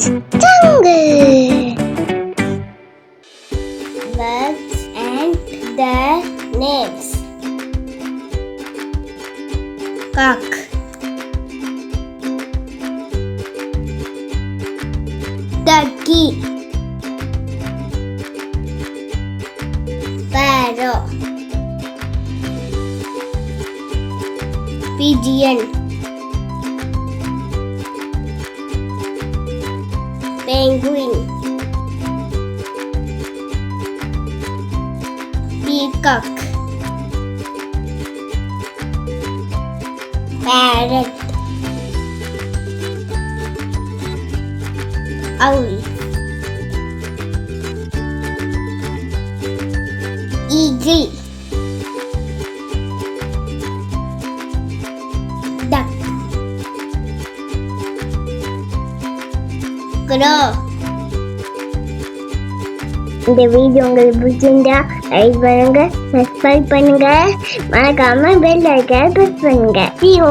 jungle. Birds and their names. Cock, turkey, sparrow, pigeon, penguin, peacock, parrot, owl, eagle, duck, crow. இந்த video உங்களுக்கு பிடிச்சிருந்தா like பண்ணுங்க, subscribe பண்ணுங்க, மறக்காம bell ஐகானை பிரஸ் பண்ணுங்க. See you.